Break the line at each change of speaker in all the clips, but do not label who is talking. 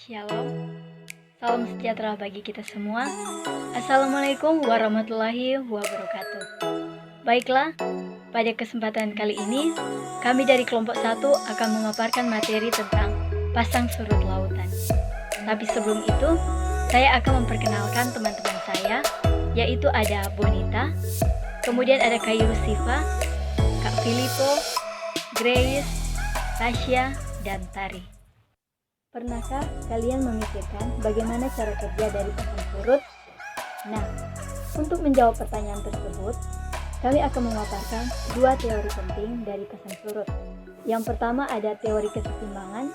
Shalom, salam sejahtera bagi kita semua. Assalamualaikum warahmatullahi wabarakatuh. Baiklah, pada kesempatan kali ini, kami dari kelompok 1 akan memaparkan materi tentang pasang surut lautan. Tapi sebelum itu, saya akan memperkenalkan teman-teman saya, yaitu ada Bonita, kemudian ada Kak Yusifa, Kak Filippo, Grace, Tasya, dan Tari. Pernahkah kalian memikirkan bagaimana cara kerja dari pasang surut? Nah, untuk menjawab pertanyaan tersebut, kami akan memaparkan dua teori penting dari pasang surut. Yang pertama ada teori kesetimbangan,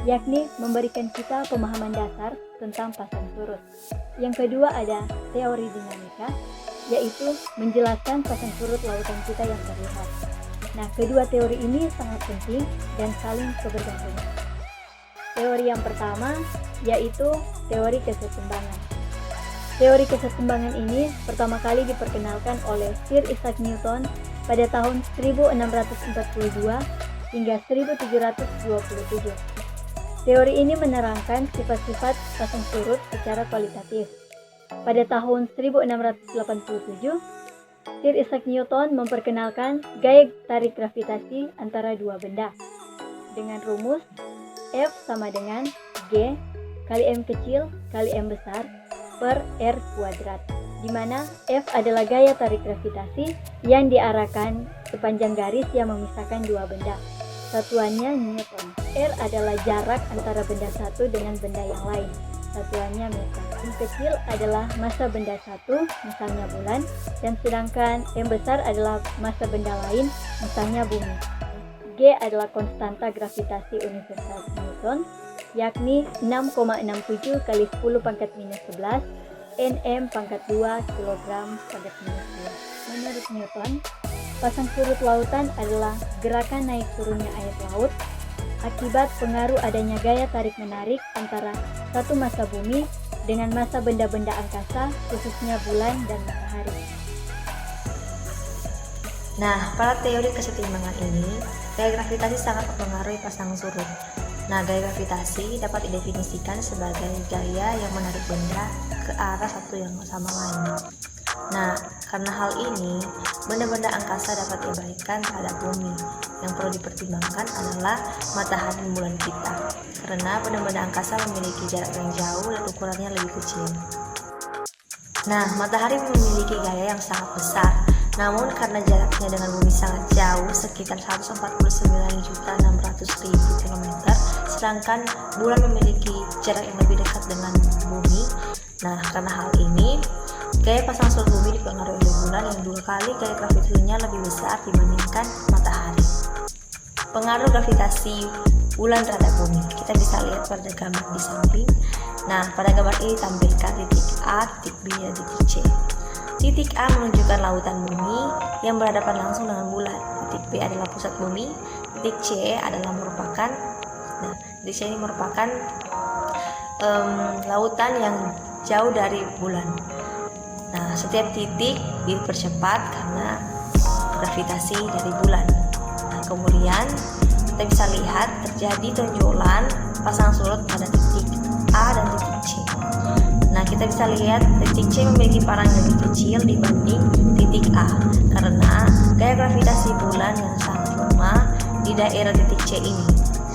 yakni memberikan kita pemahaman dasar tentang pasang surut. Yang kedua ada teori dinamika, yaitu menjelaskan pasang surut lautan kita yang terlihat. Nah, kedua teori ini sangat penting dan saling kebergantungan. Teori yang pertama yaitu teori kesetimbangan. Teori kesetimbangan ini pertama kali diperkenalkan oleh Sir Isaac Newton pada tahun 1642 hingga 1727. Teori ini menerangkan sifat-sifat pasang surut secara kualitatif. Pada tahun 1687, Sir Isaac Newton memperkenalkan gaya tarik gravitasi antara dua benda dengan rumus F sama dengan G kali M kecil kali M besar per R kuadrat, di mana F adalah gaya tarik gravitasi yang diarahkan sepanjang garis yang memisahkan dua benda. Satuannya Newton. R adalah jarak antara benda satu dengan benda yang lain. Satuannya meter. M kecil adalah massa benda satu, misalnya bulan, dan sedangkan M besar adalah massa benda lain, misalnya bumi. G adalah konstanta gravitasi universal Newton, yakni 6,67 kali 10 pangkat minus 11 Nm pangkat 2 kg pangkat minus 2. Menurut Newton, pasang surut lautan adalah gerakan naik turunnya air laut akibat pengaruh adanya gaya tarik-menarik antara satu massa bumi dengan massa benda-benda angkasa, khususnya bulan dan matahari.
Nah, pada teori kesetimbangan ini, gaya gravitasi sangat mempengaruhi pasang surut. Nah, gaya gravitasi dapat didefinisikan sebagai gaya yang menarik benda ke arah satu yang sama lain. Nah, karena hal ini, benda-benda angkasa dapat diabaikan terhadap bumi. Yang perlu dipertimbangkan adalah matahari dan bulan kita, karena benda-benda angkasa memiliki jarak yang jauh dan ukurannya lebih kecil. Nah, matahari memiliki gaya yang sangat besar. Namun karena jaraknya dengan bumi sangat jauh, sekitar 149.600.000 km, sedangkan bulan memiliki jarak yang lebih dekat dengan bumi. Nah, karena hal ini, gaya pasang surut bumi dipengaruhi oleh bulan yang 2 kali gaya gravitasinya lebih besar dibandingkan matahari. Pengaruh gravitasi bulan terhadap bumi kita bisa lihat pada gambar di samping. Nah, pada gambar ini ditampilkan titik A, titik B, dan titik C. Titik A menunjukkan lautan bumi yang berhadapan langsung dengan bulan. Titik B adalah pusat bumi. Titik C adalah merupakan, titik C ini merupakan lautan yang jauh dari bulan. Nah, setiap titik dipercepat karena gravitasi dari bulan. Nah, kemudian kita bisa lihat terjadi tonjolan pasang surut pada titik A dan titik C. Nah, kita bisa lihat titik C memiliki parang yang lebih kecil dibanding titik A karena gaya gravitasi bulan yang sangat lemah di daerah titik C ini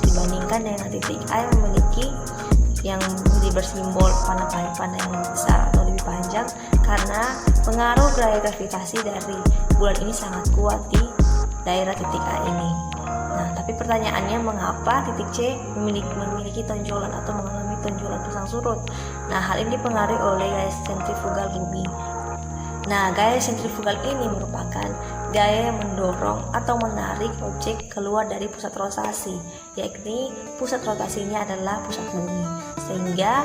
dibandingkan dengan titik A yang memiliki yang bersimbol panah yang lebih besar atau lebih panjang, karena pengaruh gaya gravitasi dari bulan ini sangat kuat di daerah titik A ini. Nah, tapi pertanyaannya, mengapa titik C memiliki tonjolan atau mengalami tonjolan pasang surut? Nah, hal ini dipengaruhi oleh gaya sentrifugal bumi. Nah, gaya sentrifugal ini merupakan gaya yang mendorong atau menarik objek keluar dari pusat rotasi, yakni pusat rotasinya adalah pusat bumi, sehingga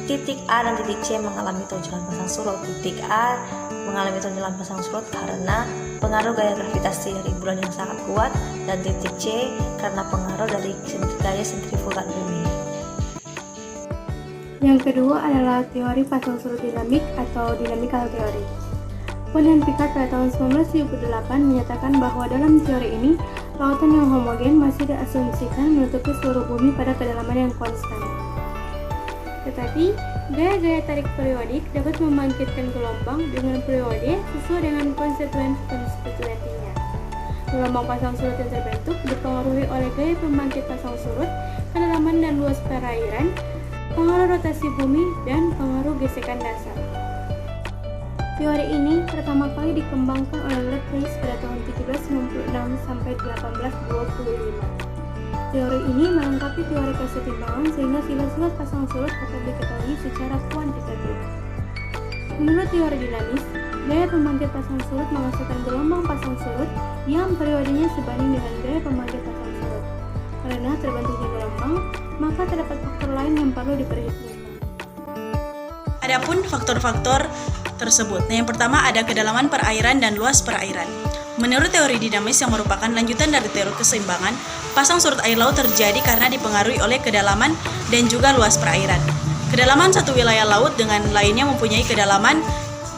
titik A dan titik C mengalami tonjolan pasang surut. Titik A mengalami tonjolan pasang surut karena pengaruh gaya gravitasi dari bulan yang sangat kuat, dan titik C karena pengaruh dari gaya sentrifugal bumi.
Yang kedua adalah teori pasang surut dinamik atau dynamical theory. Kemudian Picard pada tahun 1978 menyatakan bahwa dalam teori ini, lautan yang homogen masih diasumsikan menutupi seluruh bumi pada kedalaman yang konstan. Tetapi, gaya-gaya tarik periodik dapat membangkitkan gelombang dengan periode sesuai dengan konstituensinya. Gelombang pasang surut yang terbentuk dipengaruhi oleh gaya pembangkit pasang surut, kedalaman dan luas perairan, pengaruh rotasi bumi, dan pengaruh gesekan dasar. Teori ini pertama kali dikembangkan oleh Leibniz pada tahun 1796 sampai 1825. Teori ini melengkapi teori kesetimbangan sehingga sila-sila pasang surut dapat diketahui secara kuantitatif. Menurut teori dinamis, gaya pembangkit pasang surut menghasilkan gelombang pasang surut yang periodenya sebanding dengan gaya pembangkit pasang surut. Karena terbentuknya gelombang, maka terdapat faktor lain yang perlu diperhitungkan.
Adapun faktor-faktor tersebut. Nah, yang pertama ada kedalaman perairan dan luas perairan. Menurut teori dinamis yang merupakan lanjutan dari teori keseimbangan, pasang surut air laut terjadi karena dipengaruhi oleh kedalaman dan juga luas perairan. Kedalaman satu wilayah laut dengan lainnya mempunyai kedalaman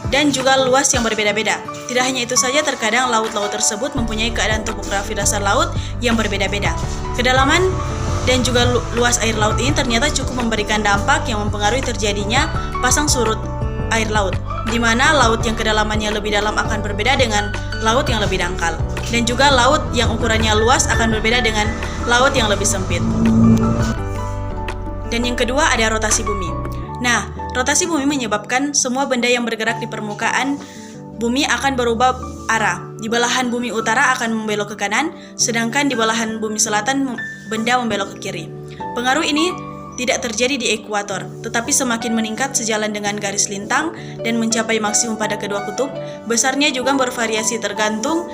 dan juga luas yang berbeda-beda. Tidak hanya itu saja, terkadang laut-laut tersebut mempunyai keadaan topografi dasar laut yang berbeda-beda. Kedalaman dan juga luas air laut ini ternyata cukup memberikan dampak yang mempengaruhi terjadinya pasang surut air laut, di mana laut yang kedalamannya lebih dalam akan berbeda dengan laut yang lebih dangkal, dan juga laut yang ukurannya luas akan berbeda dengan laut yang lebih sempit. Dan yang kedua ada rotasi bumi. Nah, rotasi bumi menyebabkan semua benda yang bergerak di permukaan bumi akan berubah arah. Di belahan bumi utara akan membelok ke kanan, sedangkan di belahan bumi selatan benda membelok ke kiri. Pengaruh ini tidak terjadi di ekuator, tetapi semakin meningkat sejalan dengan garis lintang dan mencapai maksimum pada kedua kutub. Besarnya juga bervariasi tergantung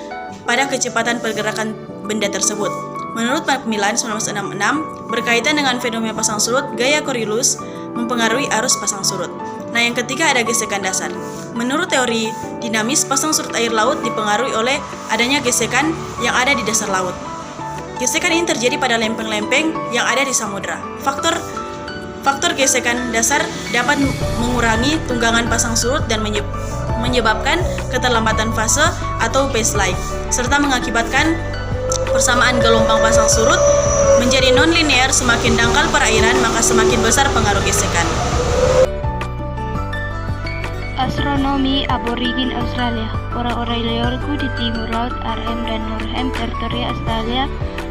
pada kecepatan pergerakan benda tersebut. Menurut Macmillan 1966, berkaitan dengan fenomena pasang surut, gaya Coriolis mempengaruhi arus pasang surut. Nah, yang ketiga ada gesekan dasar. Menurut teori dinamis, pasang surut air laut dipengaruhi oleh adanya gesekan yang ada di dasar laut. Gesekan ini terjadi pada lempeng-lempeng yang ada di samudra. Faktor gesekan dasar dapat mengurangi tunggangan pasang surut dan menyebabkan keterlambatan fase atau phase lag, serta mengakibatkan persamaan gelombang pasang surut menjadi non-linear. Semakin dangkal perairan, maka semakin besar pengaruh gesekan.
Astronomi aborigin Australia. Orang-orang Leorku di timur laut RM dan Northern Territory Australia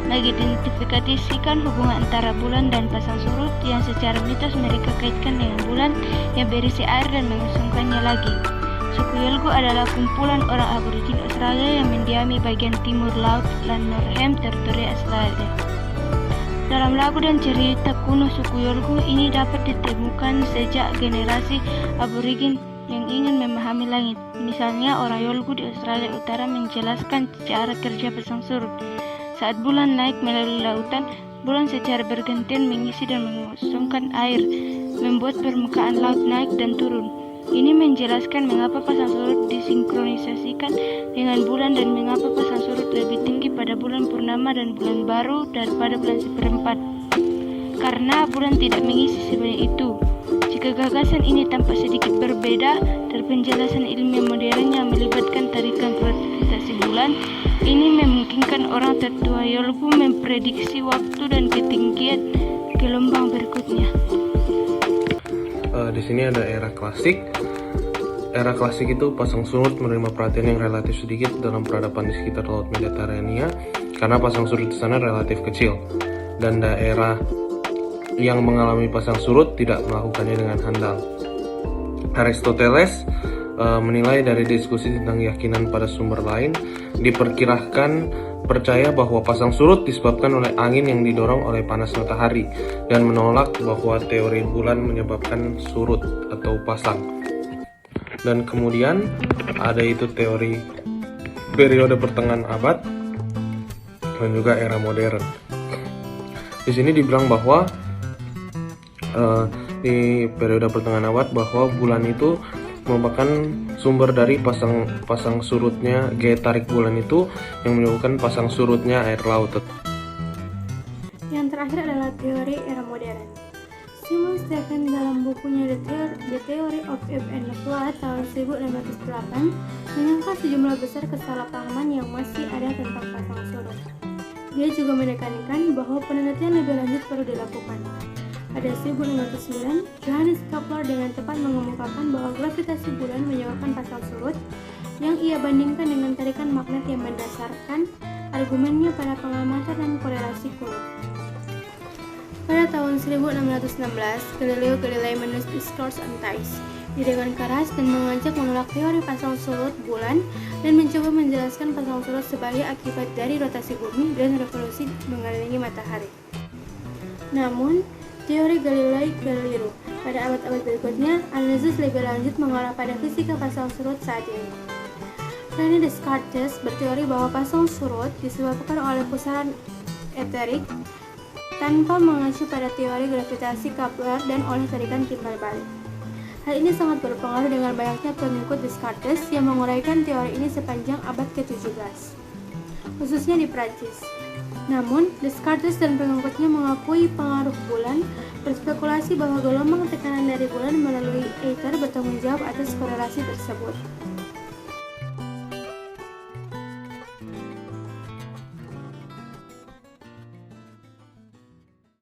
mengidentifikasikan hubungan antara bulan dan pasang surut yang secara mitos mereka kaitkan dengan bulan yang berisi air dan mengusungkannya lagi. Suku Yolngu adalah kumpulan orang aborigin Australia yang mendiami bagian timur laut dan Northern Territory Australia. Dalam lagu dan cerita kuno suku Yolngu ini dapat ditemukan sejak generasi aborigin yang ingin memahami langit. Misalnya, orang Yolngu di Australia Utara menjelaskan cara kerja pasang surut. Saat bulan naik melalui lautan, bulan secara bergantian mengisi dan mengosongkan air, membuat permukaan laut naik dan turun. Ini menjelaskan mengapa pasang surut disinkronisasikan dengan bulan dan mengapa pasang surut lebih tinggi pada bulan purnama dan bulan baru daripada bulan seperempat. Karena bulan tidak mengisi sebanyak itu. Jika gagasan ini tampak sedikit berbeda dari penjelasan ilmiah modern yang melibatkan tarikan gravitasi bulan, ini memungkinkan orang tertua Yolngu memprediksi waktu dan ketinggian gelombang berikutnya.
Di sini ada era klasik. Era klasik itu pasang surut menerima perhatian yang relatif sedikit dalam peradaban di sekitar Laut Mediterania karena pasang surut di sana relatif kecil, dan daerah yang mengalami pasang surut tidak melakukannya dengan handal. Aristoteles menilai dari diskusi tentang keyakinan pada sumber lain, diperkirakan percaya bahwa pasang surut disebabkan oleh angin yang didorong oleh panas matahari dan menolak bahwa teori bulan menyebabkan surut atau pasang. Dan kemudian ada itu teori periode pertengahan abad dan juga era modern. Di sini dibilang bahwa di periode pertengahan abad bahwa bulan itu merupakan sumber dari pasang surutnya gaya tarik bulan itu yang menyebabkan pasang surutnya air laut.
Yang terakhir adalah teori era modern. Simon Stevens dalam bukunya The Theory of Ebb and Flow tahun 1908 menyangka sejumlah besar kesalahpahaman yang masih ada tentang pasang surut. Dia juga menekankan bahwa penelitian lebih lanjut perlu dilakukan. Pada 1609, Johannes Kepler dengan tepat mengemukakan bahwa gravitasi bulan menyebabkan pasang surut yang ia bandingkan dengan tarikan magnet yang berdasarkan argumennya pada pengamatan dan korelasi Coulomb. Pada tahun 1616, Galileo Galilei menulis Discourse on Tides dengan keras dan mengajak menolak teori pasang surut bulan dan mencoba menjelaskan pasang surut sebagai akibat dari rotasi bumi dan revolusi mengelilingi matahari. Namun, teori Galilei keliru. Pada abad-abad berikutnya, analisis lebih lanjut mengarah pada fisika pasang surut saat ini. René Descartes berteori bahwa pasang surut disebabkan oleh pusaran eterik tanpa mengacu pada teori gravitasi Kepler dan oleh tarikan timbal balik. Hal ini sangat berpengaruh dengan banyaknya pengikut Descartes yang menguraikan teori ini sepanjang abad ke-17, khususnya di Prancis. Namun, Descartes dan pengikutnya mengakui pengaruh bulan, berspekulasi bahwa gelombang tekanan dari bulan melalui ether bertanggung jawab atas korelasi tersebut.